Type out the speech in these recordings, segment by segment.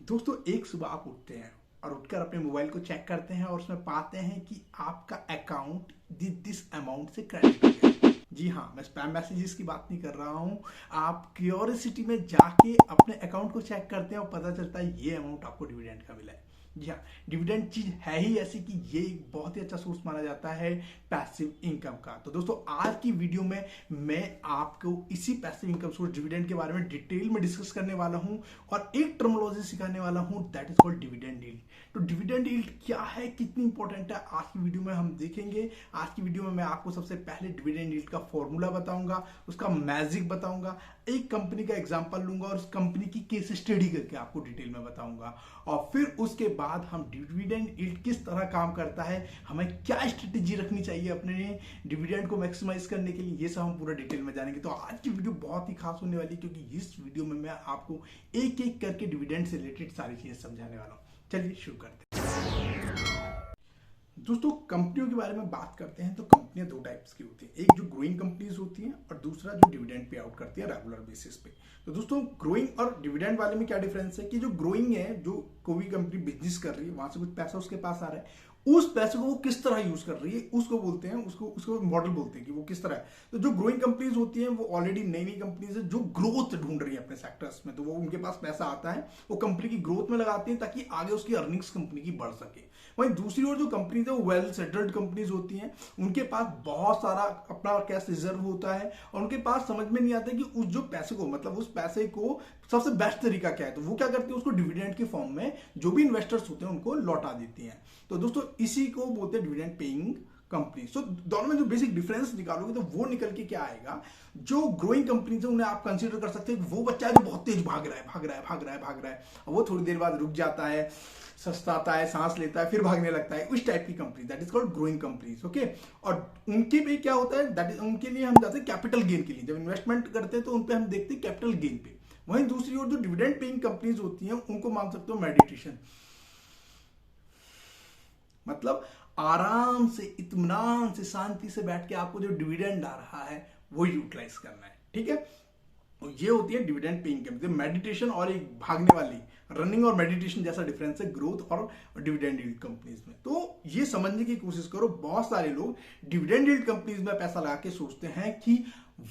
दोस्तों एक सुबह आप उठते हैं और उठकर अपने मोबाइल को चेक करते हैं और उसमें पाते हैं कि आपका अकाउंट दिस अमाउंट से क्रेडिट हो गया। जी हाँ, मैं स्पैम मैसेजेस की बात नहीं कर रहा हूँ। आप क्यूरियोसिटी में जाके अपने अकाउंट को चेक करते हैं और पता चलता है ये अमाउंट आपको डिविडेंड का मिला है। जी हाँ, डिविडेंड चीज है ही ऐसी कि ये एक बहुत ही अच्छा सोर्स माना जाता है पैसिव इनकम का। तो दोस्तों आज की वीडियो में मैं आपको इसी पैसिव इनकम सोर्स डिविडेंड के बारे में डिटेल में डिस्कस करने वाला हूं और एक टर्मिनोलॉजी सिखाने वाला हूं that is called dividend yield. तो डिविडेंड यील्ड क्या है, कितनी इंपॉर्टेंट है, आज की वीडियो में हम देखेंगे। आज की वीडियो में मैं आपको सबसे पहले डिविडेंड यील्ड का फॉर्मूला बताऊंगा, उसका मैजिक बताऊंगा, एक कंपनी का एग्जांपल लूंगा और उस कंपनी की केस स्टडी करके आपको डिटेल में बताऊंगा। और फिर उसके बाद हम डिविडेंड यील्ड किस तरह काम करता है, हमें क्या स्ट्रेटेजी रखनी चाहिए अपने डिविडेंड को मैक्सिमाइज करने के लिए, ये सब हम पूरा डिटेल में जानेंगे। तो आज की वीडियो बहुत ही खास होने वाली है क्योंकि इस वीडियो में मैं आपको एक एक करके डिविडेंड से रिलेटेड सारी चीजें समझाने वाला हूं। चलिए शुरू करते हैं। दोस्तों कंपनियों के बारे में बात करते हैं तो कंपनियां दो टाइप्स की होती हैं, एक जो ग्रोइंग कंपनीज होती हैं और दूसरा जो डिविडेंड पे आउट करती है रेगुलर बेसिस पे। तो दोस्तों ग्रोइंग और डिविडेंड वाले में क्या डिफरेंस है कि जो ग्रोइंग है, जो कोई कंपनी बिजनेस कर रही है, वहां से कुछ पैसा उसके पास आ रहा है, उस पैसे को वो किस तरह यूज कर रही है उसको बोलते हैं, उसको मॉडल बोलते हैं कि वो किस तरह है। तो जो ग्रोइंग कंपनीज होती हैं वो ऑलरेडी नई नई कंपनीज है जो ग्रोथ ढूंढ रही है अपने सेक्टर्स में, तो वो उनके पास पैसा आता है, वो कंपनी की ग्रोथ में लगाती हैं ताकि आगे उसकी अर्निंग्स कंपनी की बढ़ सके। वहीं दूसरी ओर जो कंपनीज है वो वेल सेटल्ड कंपनीज होती हैं, उनके पास बहुत सारा अपना कैश रिजर्व होता है और उनके पास समझ में नहीं आता कि उस जो पैसे को, मतलब उस पैसे को सबसे बेस्ट तरीका क्या है, तो वो क्या करती है उसको डिविडेंड के फॉर्म में जो भी इन्वेस्टर्स होते हैं उनको लौटा देती हैं। तो दोस्तों इसी को बोलते हैं डिविडेंड पेइंग कंपनी। सो दोनों में जो बेसिक डिफरेंस निकालोगे तो वो निकल के क्या आएगा, जो ग्रोइंग कंपनीज है उन्हें आप कंसीडर कर सकते हैं वो बच्चा जो बहुत तेज भाग रहा है, वो थोड़ी देर बाद रुक जाता है, सस्ताता है, सांस लेता है, फिर भागने लगता है, उस टाइप की company, that is called growing companies. Okay, और उनके पे क्या होता है, दैट इज उनके लिए हम जाते हैं कैपिटल गेन के लिए, जब इन्वेस्टमेंट करते हैं तो उन पे हम देखते हैं कैपिटल गेन पे। वहीं दूसरी ओर जो डिविडेंड पेइंग कंपनीज होती हैं उनको मान सकते हो मेडिटेशन, मतलब आराम से इत्मीनान से शांति से बैठ के आपको जो डिविडेंड आ रहा है वो यूटिलाइज करना है। ठीक है, तो ये होती है डिविडेंड पेइंग कंपनी। मेडिटेशन और एक भागने वाली, रनिंग और मेडिटेशन जैसा डिफरेंस है ग्रोथ और डिविडेंड यील्ड कंपनीज में। तो ये समझने की कोशिश करो, बहुत सारे लोग डिविडेंड यील्ड कंपनीज में पैसा लगा के सोचते हैं कि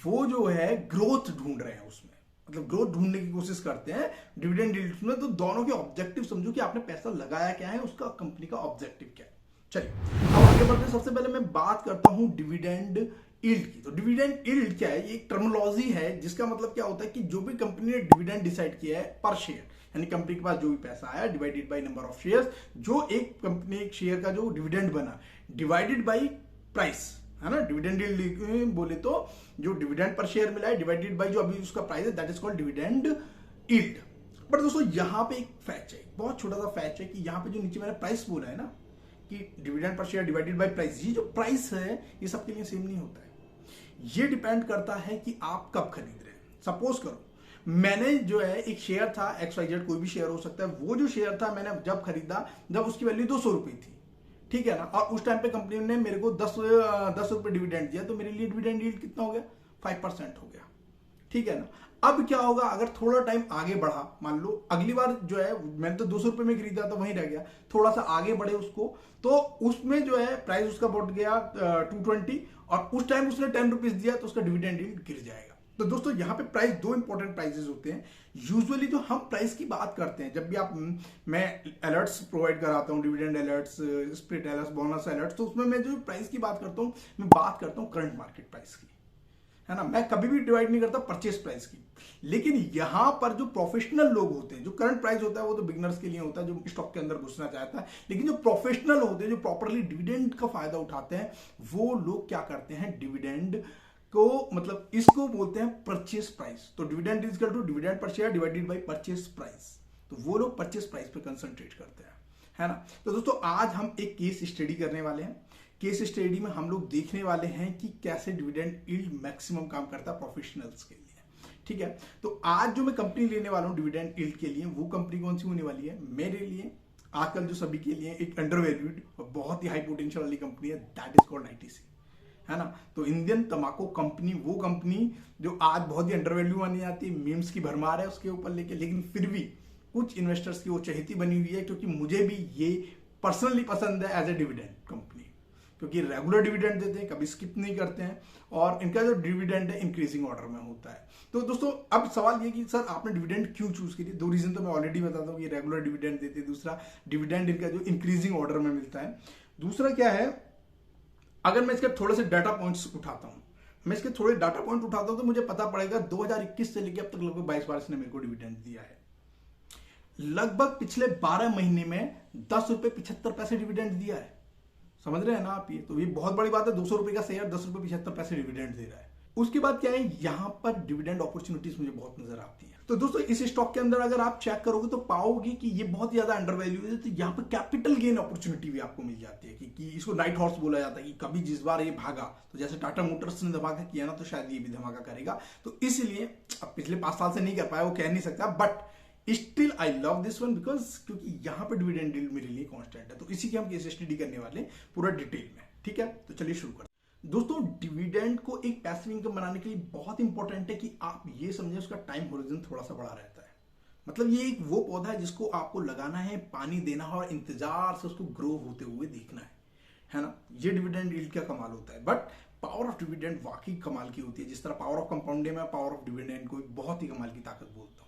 वो जो है ग्रोथ ढूंढ रहे हैं, उसमें मतलब ग्रोथ ढूंढने की कोशिश करते हैं डिविडेंड यील्ड में। तो दोनों के ऑब्जेक्टिव समझो कि आपने पैसा लगाया क्या है, उसका कंपनी का ऑब्जेक्टिव क्या है। चलिए अब आगे बढ़ते हैं। सबसे पहले मैं बात करता हूं डिविडेंड यील्ड की। तो डिविडेंड यील्ड क्या है, ये एक टर्मिनोलॉजी है जिसका मतलब क्या होता है कि जो भी कंपनी ने डिविडेंड डिसाइड किया है पर शेयर, यानी कंपनी के पास जो भी पैसा आया divided by number of shares, जो एक कंपनी एक शेयर का जो डिविडेंड बना डिवाइडेड बाय प्राइस, है ना। डिविडेंड यील्ड बोले तो जो डिविडेंड पर शेयर मिला है डिवाइडेड बाय जो अभी उसका प्राइस है, that is called dividend yield. But दोस्तों यहाँ पे एक फैक्ट है, बहुत छोटा सा फैक्ट है कि यहाँ पे जो नीचे मैंने प्राइस बोला है ना कि dividend per share divided bye price, ये जो प्राइस है ये सबके लिए सेम नहीं होता है। ये डिपेंड करता है कि आप कब खरीद रहे हैं। सपोज करो मैंने जो है एक शेयर था XYZ, कोई भी शेयर हो सकता है, वो जो शेयर था मैंने जब खरीदा जब उसकी वैल्यू 200 रुपए थी, ठीक है ना, और उस टाइम पे कंपनी ने मेरे को 10 रुपए डिविडेंड दिया, तो मेरे लिए डिविडेंड यील्ड कितना हो गया, 5% हो गया। ठीक है ना। अब क्या होगा अगर थोड़ा टाइम आगे बढ़ा, मान लो अगली बार जो है मैंने तो 200 रुपए में खरीदा था वहीं रह गया, थोड़ा सा आगे बढ़े उसको, तो उसमें जो है प्राइस उसका बढ़ गया 220 और उस टाइम उसने 10 रुपीज दिया तो उसका डिविडेंड यील्ड गिर जाएगा। तो दोस्तों यहाँ पे प्राइस, दो इंपॉर्टेंट प्राइसेस होते हैं। यूजुअली जो हम प्राइस की बात करते हैं, जब भी आप, मैं अलर्ट्स प्रोवाइड कराता हूँ, dividend alerts, split alerts, bonus alerts, तो उसमें मैं जो प्राइस की बात करता हूँ मैं बात करता हूँ करंट मार्केट प्राइस की, है ना। मैं कभी भी डिवाइड नहीं करता परचेस प्राइस की। लेकिन यहां पर जो प्रोफेशनल लोग होते हैं, जो करंट प्राइस होता है वो तो बिगनर्स के लिए होता है जो स्टॉक के अंदर घुसना चाहता है, लेकिन जो प्रोफेशनल होते हैं जो प्रॉपरली डिविडेंड का फायदा उठाते हैं, वो लोग क्या करते हैं, डिविडेंड को, मतलब इसको बोलते हैं परचेस प्राइस। तो dividend is equal to dividend per share divided by purchase price, तो वो लोग परचेस प्राइस पे कंसंट्रेट करते हैं, है ना। तो दोस्तों आज हम एक केस स्टडी करने वाले हैं। केस स्टडी में हम लोग देखने वाले हैं कि कैसे डिविडेंड यील्ड मैक्सिमम काम करता है प्रोफेशनल्स के लिए। ठीक है, तो आज जो मैं कंपनी लेने वाला हूं डिविडेंड यील्ड के लिए, वो कंपनी कौन सी होने वाली है मेरे लिए, आजकल जो सभी के लिए एक अंडर वैल्यूड और बहुत ही हाई पोटेंशियल वाली कंपनी है, दैट इज कॉल्ड ITC, है ना। तो इंडियन तंबाकू कंपनी, वो कंपनी जो आज बहुत ही अंडर वैल्यू मानी जाती है, मीम्स की भरमार है उसके ऊपर लेके, लेकिन फिर भी कुछ इन्वेस्टर्स की वो चहेती बनी हुई है, क्योंकि मुझे भी ये पर्सनली पसंद है एज ए डिविडेंड कंपनी, क्योंकि रेगुलर डिविडेंड देते हैं, कभी स्किप नहीं करते हैं, और इनका जो डिविडेंड है इंक्रीजिंग ऑर्डर में होता है। तो दोस्तों अब सवाल ये कि सर आपने डिविडेंड क्यों चूज की? दो रीजन तो मैं ऑलरेडी बताता हूँ कि रेगुलर डिविडेंड देते हैं, दूसरा डिविडेंड इनका जो इंक्रीजिंग ऑर्डर में मिलता है। दूसरा क्या है, अगर मैं इसके थोड़े से डाटा पॉइंट्स उठाता हूँ, तो मुझे पता पड़ेगा 2021 से लेकर अब तक लगभग 22 बार इसने मेरे को डिविडेंड दिया है। लगभग पिछले 12 महीने में 10 रुपए 75 पैसे डिविडेंड दिया है। समझ रहे हैं ना आप? ये तो ये बहुत बड़ी बात है, 200 रुपए का शेयर 10 रुपए 75 पैसे डिविडेंड दे रहा है। उसके बाद क्या है, यहां पर डिविडेंड अपॉर्चुनिटीज मुझे बहुत नजर आती है। तो दोस्तों इस स्टॉक के अंदर अगर आप चेक करोगे तो पाओगे कि ये बहुत ज्यादा अंडर वैल्यू है। तो यहाँ पर कैपिटल गेन अपॉर्चुनिटी भी आपको मिल जाती है कि इसको नाइट हॉर्स बोला जाता है, कि कभी जिस बार ये भागा, तो जैसे टाटा मोटर्स ने धमाका किया ना, तो शायद ये भी धमाका करेगा। तो इसलिए अब पिछले 5 साल से नहीं कर पाया, वो कह नहीं सकता, but still I love this one because क्योंकि यहां पर डिविडेंड डील मेरे लिए कांस्टेंट है। तो इसी की हम केस स्टडी करने वाले पूरा डिटेल में, ठीक है? तो चलिए शुरू करते हैं। दोस्तों डिविडेंड को एक पैसिव इनकम बनाने के लिए बहुत इंपॉर्टेंट है कि आप ये समझे उसका टाइम होरिजन थोड़ा सा बड़ा रहता है। मतलब ये एक वो पौधा है जिसको आपको लगाना है, पानी देना है और इंतजार से उसको ग्रो होते हुए देखना है ना? ये डिविडेंड डील का कमाल होता है। बट पावर ऑफ डिविडेंड वाकई कमाल की होती है, जिस तरह पावर ऑफ कंपाउंडिंग में पावर ऑफ डिविडेंड को बहुत ही कमाल की ताकत बोलता हूं।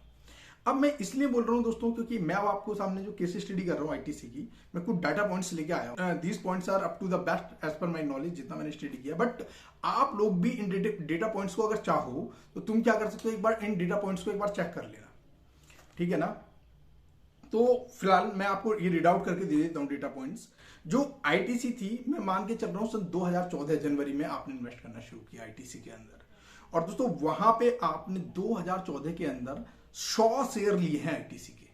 अब मैं इसलिए बोल रहा हूं दोस्तों क्योंकि मैं अब आपको सामने जो केस स्टडी कर रहा हूं आईटीसी की, मैं कुछ डाटा पॉइंट्स लेके आया हूं। These points are up to the best as per my knowledge, जितना मैंने स्टडी किया। बट आप लोग भी इन डेटा पॉइंट्स को अगर चाहो तो तुम क्या कर सकते हो, एक बार इन डेटा पॉइंट्स को एक बार चेक कर लेना, ठीक है ना? तो फिलहाल मैं आपको ये रीड आउट करके दे देता हूं डेटा पॉइंट्स। जो आईटीसी थी, मैं मान के चल रहा हूं सन 2014 जनवरी में आपने इन्वेस्ट करना शुरू किया आईटीसी के अंदर, और दोस्तों वहां पे आपने 2014 के अंदर 100 शेयर लिए हैं आईटीसी के,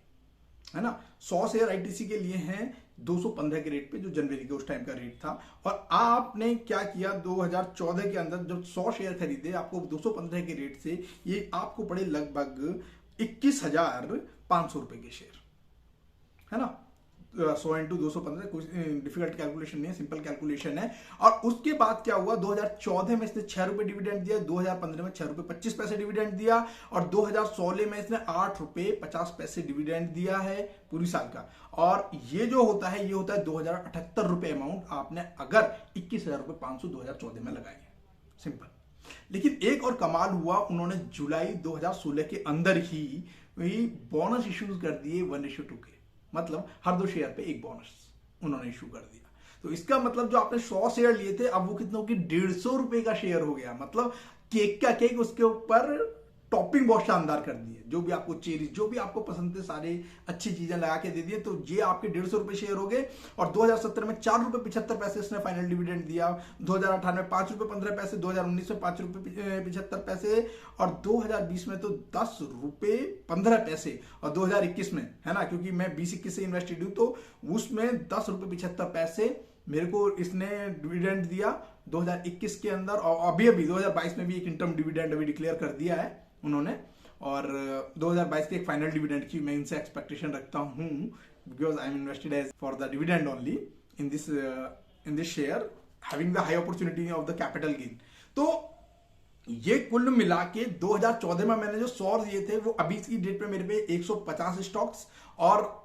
है ना? 100 शेयर आईटीसी के लिए हैं 215 के रेट पे, जो जनवरी के उस टाइम का रेट था। और आपने क्या किया, 2014 के अंदर जब 100 शेयर खरीदे, आपको 215 के रेट से ये आपको पड़े लगभग 21,500 रुपए के शेयर, है ना? 100 इंटू 215 कुछ डिफिकल्ट कैलकुलेशन नहीं है, सिंपल कैलकुलेशन है। और उसके बाद क्या हुआ, 2014 में इसने 6 रुपए डिविडेंड दिया, 2015 में 6 रुपए 25 पैसे डिविडेंड दिया, और 2016 में इसने 8 रुपए 50 पैसे डिविडेंड दिया है पूरी साल का। और ये जो होता है, ये होता है 2078 रुपए अमाउंट आपने अगर 21,500 2014 में लगाए। सिंपल। लेकिन एक और कमाल हुआ, उन्होंने जुलाई 2016 के अंदर ही बोनस इश्यूज कर दिए 1:2 के, मतलब हर 2 शेयर पे एक बोनस उन्होंने इशू कर दिया। तो इसका मतलब जो आपने 100 शेयर लिए थे, अब वो कितनों की 150 रुपए का शेयर हो गया। मतलब केक का केक, उसके ऊपर टॉपिंग बहुत शानदार कर दी है। जो भी आपको चेरी, जो भी आपको पसंद थे, सारे अच्छी चीजें लगा के दे दिए। तो ये आपके 150 रुपए शेयर हो गए। और 2017 में 4 रुपए 75 पैसे इसने फाइनल डिविडेंड दिया, 2018 में 5 रुपए 15 पैसे, 2019 में 5 रुपए 75 पैसे, और 2020 में तो 10 रुपए 15 पैसे, और 2021 में, है ना, क्योंकि मैं 2021 से इन्वेस्टेड हूं, तो उसमें 10 रुपए 75 पैसे मेरे को इसने डिविडेंड दिया 2021 के अंदर। और अभी 2022 में भी एक इंटर्म डिविडेंड अभी डिक्लेयर कर दिया है उन्होंने। और 2022 के एक फाइनल डिविडेंड की मैं इनसे एक्सपेक्टेशन रखता हूं, because I am invested as for the dividend only in this share, having the high opportunity of the capital gain. तो ये कुल मिला के 2014 में मैंने जो 100 दिए थे, वो अभी की डेट पे मेरे पे 150 स्टॉक्स, और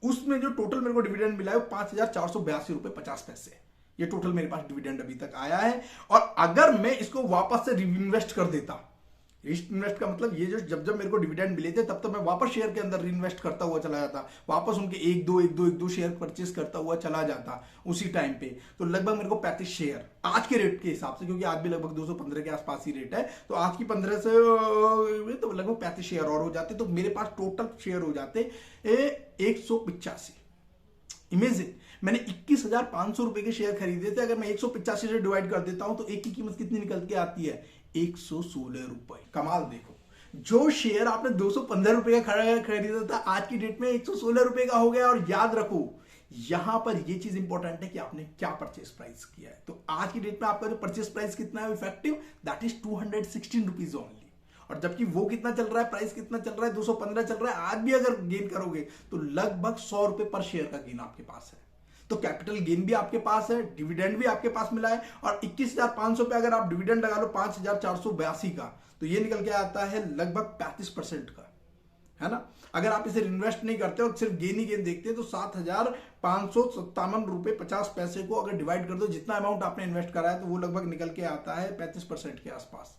उसमें जो टोटल मेरे को डिविडेंड मिला है वो 5,482 रुपए 50 पैसे। ये टोटल मेरे पास डिविडेंड अभी तक आया है। और अगर मैं इसको वापस से रीइन्वेस्ट कर देता, इन्वेस्ट का मतलब ये जो जब मेरे को डिविडेंड मिले थे, तब तो मैं वापस शेयर के अंदर रीइन्वेस्ट करता हुआ चला जाता, वापस उनके एक दो शेयर परचेस करता हुआ चला जाता उसी टाइम पे। तो लगभग मेरे को 35 शेयर आज के रेट के हिसाब से, क्योंकि आज भी लगभग 215 के आसपास ही रेट है, तो आज की 15 से तो लगभग 35 शेयर और हो जाते, तो मेरे पास टोटल शेयर हो जाते 185। इमेजिन, मैंने 21,500 रुपए के शेयर खरीदे थे, अगर मैं 185 से डिवाइड कर देता हूं तो एक की कीमत कितनी निकल के आती है, 116 रुपए। कमाल देखो, जो शेयर आपने 215 रुपए का खरीदा था, आज की डेट में 116 रुपए का हो गया। और याद रखो, यहां पर ये चीज इंपॉर्टेंट है कि आपने क्या परचेस प्राइस किया है। तो आज की डेट में आपका जो परचेस प्राइस कितना है effective, that is 216 rupees only. और जबकि वो कितना चल रहा है, प्राइस कितना चल रहा है, 215 चल रहा है। आज भी अगर गेन करोगे तो लगभग 100 रुपए पर शेयर का गेन आपके पास है। तो कैपिटल गेन भी आपके पास है, डिविडेंड भी आपके पास मिला है। और 21,500 पे अगर आप डिविडेंड लगा लो 5,482 का, तो ये निकल के आता है लगभग 35% का, है ना। अगर आप इसे इन्वेस्ट नहीं करते और सिर्फ गेन ही गेन देखते हैं तो 7,557 रुपए 50 पैसे को अगर डिवाइड कर दो, जितना अमाउंट आपने इन्वेस्ट करा है, तो वो लगभग निकल के आता है 35% के आसपास।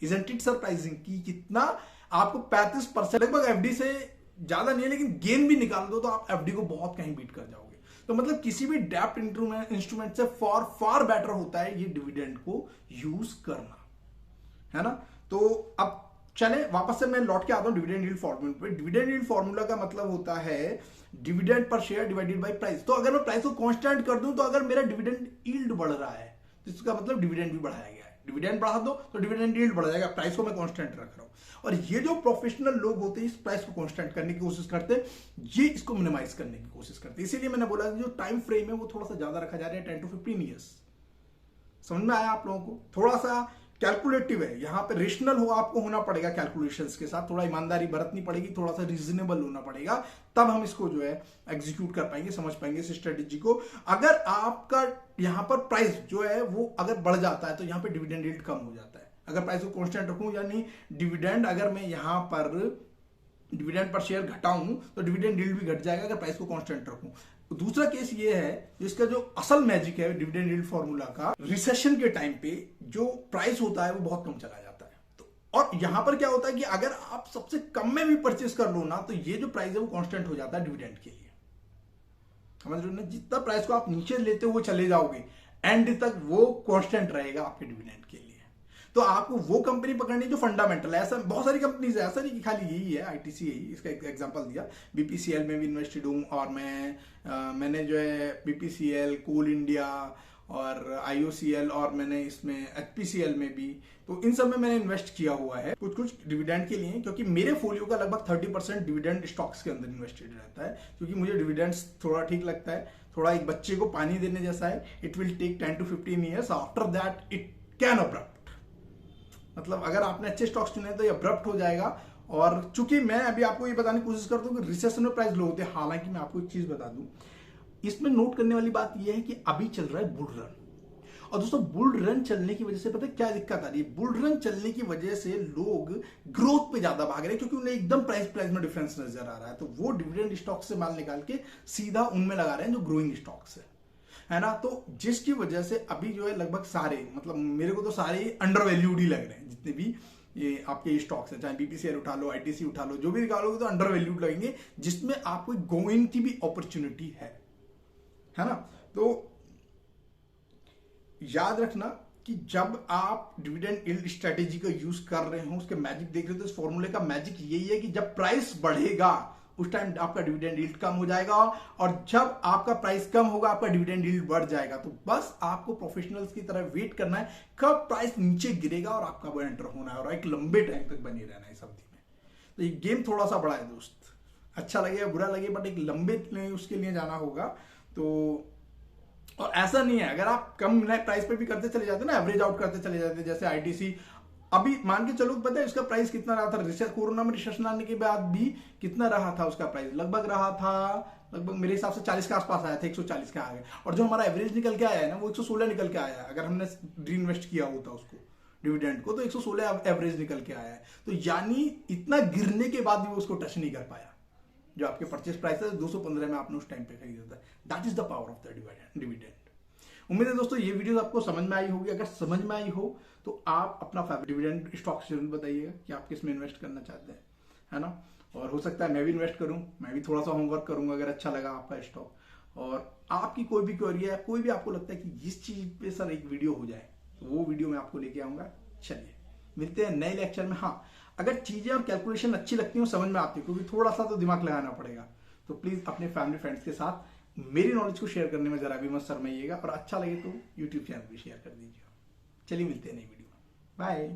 इजंट इट सरप्राइजिंग कि कितना आपको 35% लगभग एफडी से ज्यादा नहीं है, लेकिन गेन भी निकाल दो तो आप एफडी को बहुत कहीं बीट कर जाओगे। तो मतलब किसी भी डेप्ट इंस्ट्रूमेंट से फार बेटर होता है ये डिविडेंड को यूज करना, है ना। तो अब चले वापस से मैं लौट के आता हूं डिविडेंड यील्ड फॉर्मूला पे। डिविडेंड यील्ड फॉर्मूला का मतलब होता है dividend per share divided bye price. तो अगर मैं प्राइस को कांस्टेंट कर दूं तो अगर मेरा डिविडेंड यील्ड बढ़ रहा है तो इसका मतलब डिविडेंड भी बढ़ाया गया है। डिविडेंड बढ़ा दो तो डिविडेंड यील्ड बढ़ जाएगा, प्राइस को मैं कांस्टेंट रख रहा हूं। और ये जो प्रोफेशनल लोग होते हैं इस प्राइस को कांस्टेंट करने की कोशिश करते हैं, ये इसको मिनिमाइज करने की कोशिश करते हैं। इसीलिए मैंने बोला जो टाइम फ्रेम है वो थोड़ा सा ज्यादा रखा जा रहा है, 10 to 15 ईयर्स। समझ में आया आप लोगों को? थोड़ा सा कैलकुलेटिव है, यहाँ पे रेशनल हो आपको होना पड़ेगा, कैलकुलेशंस के साथ थोड़ा ईमानदारी बरतनी पड़ेगी, थोड़ा सा रीजनेबल होना पड़ेगा, तब हम इसको जो है एग्जीक्यूट कर पाएंगे, समझ पाएंगे इस स्ट्रेटेजी को। अगर आपका यहाँ पर प्राइस जो है वो अगर बढ़ जाता है तो यहाँ पे डिविडेंड यील्ड कम हो जाता है। अगर प्राइस को कांस्टेंट रखूं, यानी डिविडेंड अगर मैं यहाँ पर डिविडेंड पर शेयर घटाऊं तो डिविडेंड यील्ड भी घट जाएगा अगर प्राइस को कांस्टेंट रखूं। दूसरा केस ये है जिसका जो असल मैजिक है डिविडेंड यील्ड फॉर्मूला का, रिसेशन के टाइम पे जो प्राइस होता है वो बहुत कम चला जाता है। तो और यहां पर क्या होता है कि अगर आप सबसे कम में भी परचेस कर लो ना तो ये जो प्राइस है वो कांस्टेंट हो जाता है डिविडेंड के लिए। समझ रहे हो ना? जितना प्राइस को आप नीचे लेते हुए चले जाओगे एंड तक वो कांस्टेंट रहेगा आपके डिविडेंड के लिए। तो आपको वो कंपनी पकड़नी जो फंडामेंटल है। ऐसा बहुत सारी कंपनीज है, ऐसा नहीं कि खाली यही है, आईटीसी यही, इसका एक एग्जांपल दिया। बीपीसीएल में भी इन्वेस्टेड हूँ और मैंने जो है बीपीसीएल, कोल इंडिया और आईओसीएल और मैंने इसमें एचपीसीएल में भी, तो इन सब में मैंने इन्वेस्ट किया हुआ है कुछ डिविडेंड के लिए, क्योंकि मेरे फोलियो का लगभग 30% डिविडेंड स्टॉक्स के अंदर इन्वेस्टेड रहता है, क्योंकि मुझे डिविडेंड्स थोड़ा ठीक लगता है, थोड़ा एक बच्चे को पानी देने जैसा है। It will take 10 to 15 years, after that it can abrupt. मतलब अगर आपने अच्छे स्टॉक्स चुने तो ये अब्रप्ट हो जाएगा। और चूंकि मैं अभी आपको ये बताने की कोशिश करता हूँ कि रिसेशन में प्राइस लो होते हैं, हालांकि मैं आपको एक चीज बता दूं, इसमें नोट करने वाली बात यह है कि अभी चल रहा है बुल रन। और दोस्तों बुल रन चलने की वजह से पता है क्या दिक्कत आ रही है? बुल रन चलने की वजह से लोग ग्रोथ पे ज्यादा भाग रहे हैं, क्योंकि उन्हें एकदम प्राइस में डिफरेंस नजर आ रहा है, तो वो डिविडेंड स्टॉक से माल निकाल के सीधा उनमें लगा रहे हैं जो ग्रोइंग स्टॉक्स है ना। तो जिसकी वजह से अभी जो है लगभग सारे, मतलब मेरे को तो सारे अंडर वैल्यूड ही लग रहे हैं, जितने भी ये आपके स्टॉक्स हैं, चाहे बीपीसीएल उठा लो, आईटीसी उठा लो, जो भी निकालोगे तो अंडर वैल्यूड लगेंगे, जिसमें आपको गोइंग की भी अपॉर्चुनिटी है ना। तो याद रखना कि जब आप डिविडेंड यील्ड स्ट्रेटेजी का यूज कर रहे हो, उसके मैजिक देख रहे हो, तो इस फॉर्मूले का मैजिक यही है कि जब प्राइस बढ़ेगा उस टाइम आपका डिविडेंड यील्ड कम हो जाएगा, और जब आपका प्राइस कम होगा आपका डिविडेंड यील्ड बढ़ जाएगा। तो बस आपको प्रोफेशनल्स की तरह वेट करना है कब प्राइस नीचे गिरेगा और आपका वो एंटर होना है और एक लंबे टाइम तक बने रहना है इस अवधि में। तो ये गेम थोड़ा सा बड़ा है दोस्त, अच्छा लगे या बुरा लगे, बट एक लंबे उसके लिए जाना होगा। तो और ऐसा नहीं है, अगर आप कम प्राइस पे भी करते चले जाते ना, एवरेज आउट करते चले जाते, जैसे आईटीसी अभी मान के चलो, पता है उसका प्राइस कितना रहा था कोरोना में रिसेशन आने के बाद भी? कितना रहा था उसका प्राइस? लगभग रहा था, लगभग मेरे हिसाब से 40 के आसपास आया था, 140 का आ गया। और जो हमारा एवरेज निकल के आया है ना वो 116 निकल के आया है। अगर हमने री इन्वेस्ट किया होता उसको डिविडेंड को तो 116 एवरेज निकल के आया है। तो यानी इतना गिरने के बाद भी वो उसको टच नहीं कर पाया। जो आपके परचेस प्राइस है 215 में आपने उस टाइम पे खरीदा था। That is the power of the dividend. उम्मीद है दोस्तों ये वीडियो आपको समझ में आई होगी। अगर समझ में आई हो तो आप अपना फेवरेट डिविडेंड स्टॉक जरूर बताइएगा कि आप किस में इन्वेस्ट करना चाहते हैं, है ना। और हो सकता है मैं भी इन्वेस्ट करूं, मैं भी थोड़ा सा होमवर्क करूंगा अगर अच्छा लगा आपका स्टॉक। और आपकी कोई भी क्वेरी है, कोई भी आपको लगता है कि जिस चीज पे सर एक वीडियो हो जाए तो वो वीडियो मैं आपको लेके आऊंगा। चलिए मिलते हैं नए लेक्चर में। हाँ, अगर चीजें और कैलकुलेशन अच्छी लगती हो, समझ में आती है, क्योंकि थोड़ा सा तो दिमाग लगाना पड़ेगा, तो प्लीज अपने फैमिली फ्रेंड्स के साथ मेरी नॉलेज को शेयर करने में जरा भी मत शर्माइएगा। और अच्छा लगे तो यूट्यूब चैनल भी शेयर कर दीजिए। चलिए मिलते हैं नई वीडियो में, बाय।